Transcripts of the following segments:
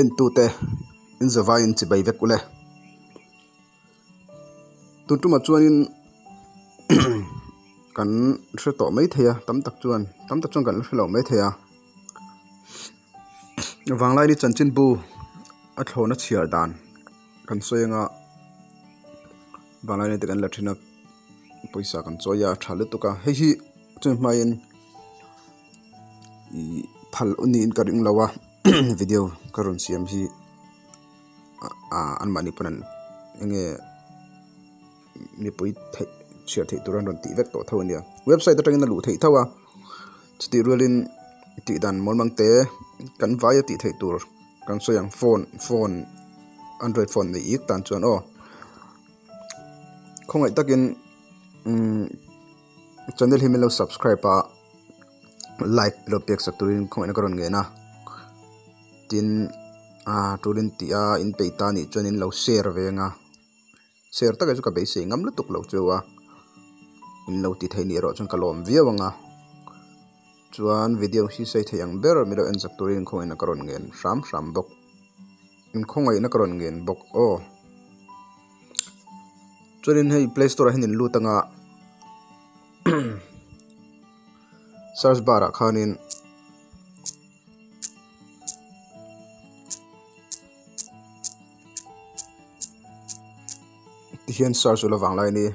en tu te in zawai in chi bai vek ule tuntuma chuanin kan hre to mai theya tam tak chuan kan hre lo mai theya Vanglaini Chanchinbu Thlawna Chhiar dan kan soyenga Vanglaini te kan lathina poisa kan choya thale tuka hei hi chen main I phal uni in karing lawa video karun siam hi an mani panan enge mi pui share thei turan ron ti vek to thawnia website atangin lu thei thawa chiti rolin ti dan molmang te kan vaya ti thei tur kan soyang phone Android phone ni ik tan chuan o khongai takin channel himelo subscribe pa like lo pek sakturin khongai na karon nge na tin turin ti in peita ni chuanin lo share venga share taka chu ka be se ngam lutuk lo chewa in lo ti thei ni ro chun kalom viawanga chuan video hi sei theyang ber miro en sakturin khongai na karon ngen ram bok in khongai na karon ngen bok o chuanin hei play store hin lutanga search bar khanin hian search ula Vanglaini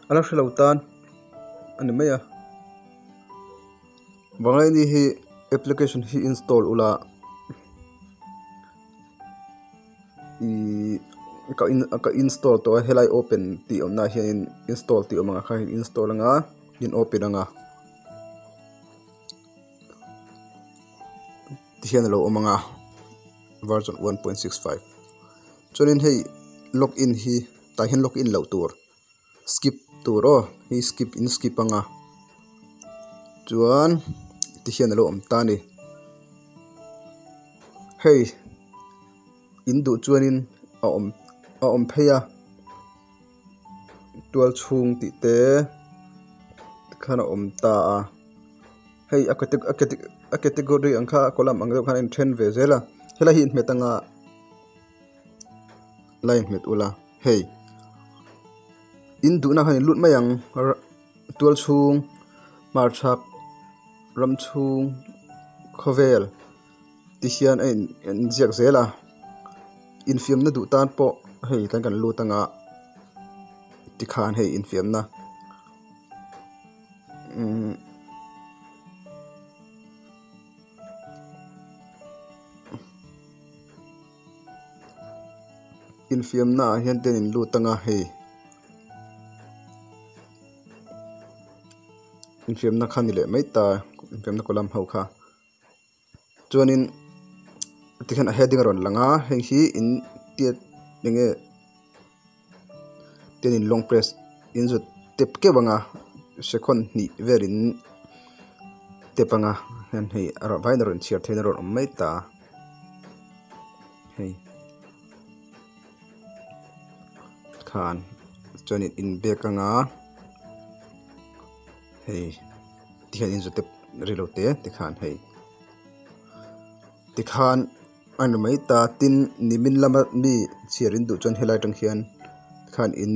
ala hrilautan ani maya Vanglaini hi application hi install ula ka install to helai open ti omna hian install ti omanga kha install anga in open anga hian lo omanga version 1.65 chuanin hei login hi ta hian login lo tur skip tur o hi skip anga chuan ti hian lo om ta ni hei indu chuanin a om pheya tual chung ti te khana om ta hei a category angkha column angdo khan in trend ve zela hela hi metanga line met ula hei indu na khan lut mayang tual chung marchak ram chung khovel ti hian en ziak zela infiam na du tan po hei tan kan lutanga ti khan hei infiam na infiam na hian ten in lutanga hei infiam na khan ni le mai ta infiam na kolam hau kha chuanin tikhan a heading ron langa hei hi in tiat nge ten in long press in zu tep ke banga second ni verin tepanga han hei ara vaina ron share thein ron mai ta hei khan chuanin in back anga hei tikhan in zu tep relote tikhan hei tikhan an mai ta tin nimin lama mi chiarin du chon helai tang hian khan in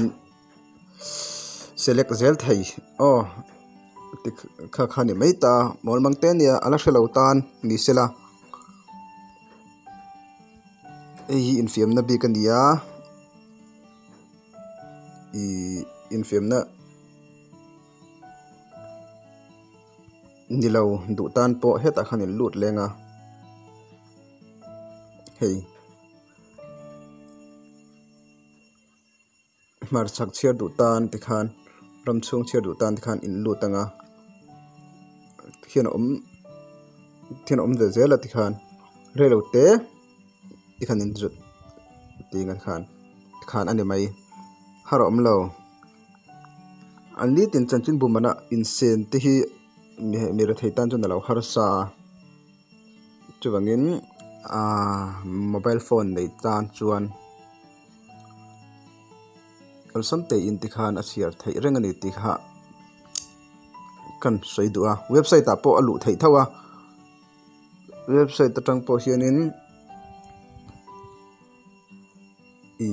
select zel thei o tik kha khani mai ta molmang te nia ala hrelo tan ni sela ei infiam na bi kania infiam na nilo du tan po heta khan in lut lenga hei marchak chiar du tan tikhan ramchung chiar du tan tikhan in lutanga thian om ve zela tikhan relote tikhan in jut tinga khan ani mai haro om lo anli tin Chanchinbu mana in sen te hi mi ra theitan chon lo har sa chuwangin mobile phone nei tan chuan alsam te in tikhan a chiar thei rengani tikha kan soi du a website ta po alu thei thawa website ta tang po hianin i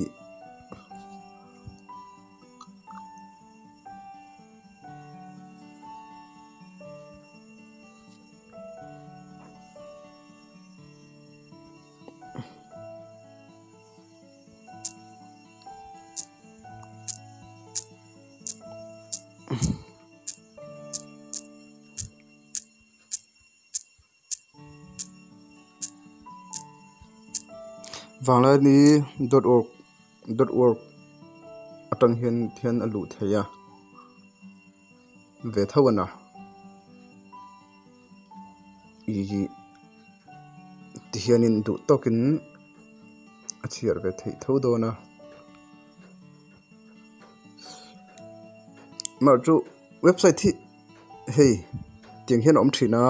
Vanglaini.org atang hian alu theya ve thawana i tihianin du tokin a Chhiar ve thei thodona mar chu website thi hei tiang hian om thina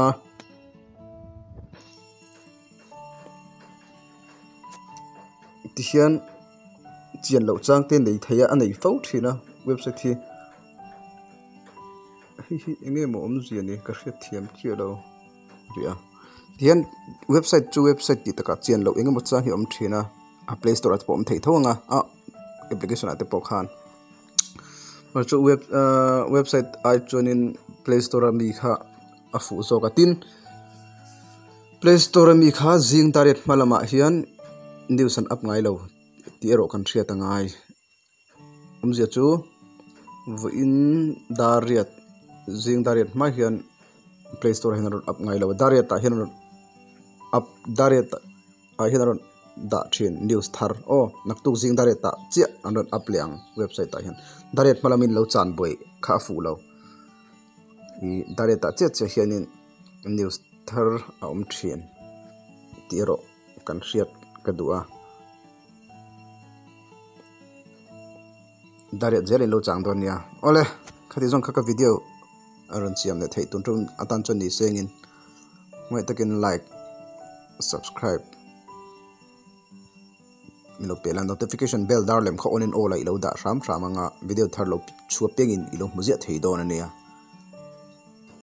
tihian chian lo chang te nei theya anei fo thina website thi hi enge mo om ziani ka hriat thiam chialo ria tihian website ti taka chian lo enge mo chang hi om thina a play store at pom thei thonga a application at po khan mar chu website ai chonin play store mi kha a fu zo ka tin play store mi kha jing direct malama hian news an up ngai lo ti ero kan thria ta ngai umzia chu in dariat jing dariat ma hian play store hian up ngai lo dariat ta hian up dariat a hian da thin news thar o naktuk jing dariat ta chia an up liang website ta hian dariat malamin lo chan boi kha fu lo i dariat ta che hianin news thar a thin ti ero kan hriat kadua dariat zeli lo chang don ya ole khati jong khaka video aron chiam le thei tun tun atan chon ni sengin moi takin like subscribe milo pelan notification bell darlem kho on in all ilo da ram anga video thar lo chuapeng in ilo muzia thei don ania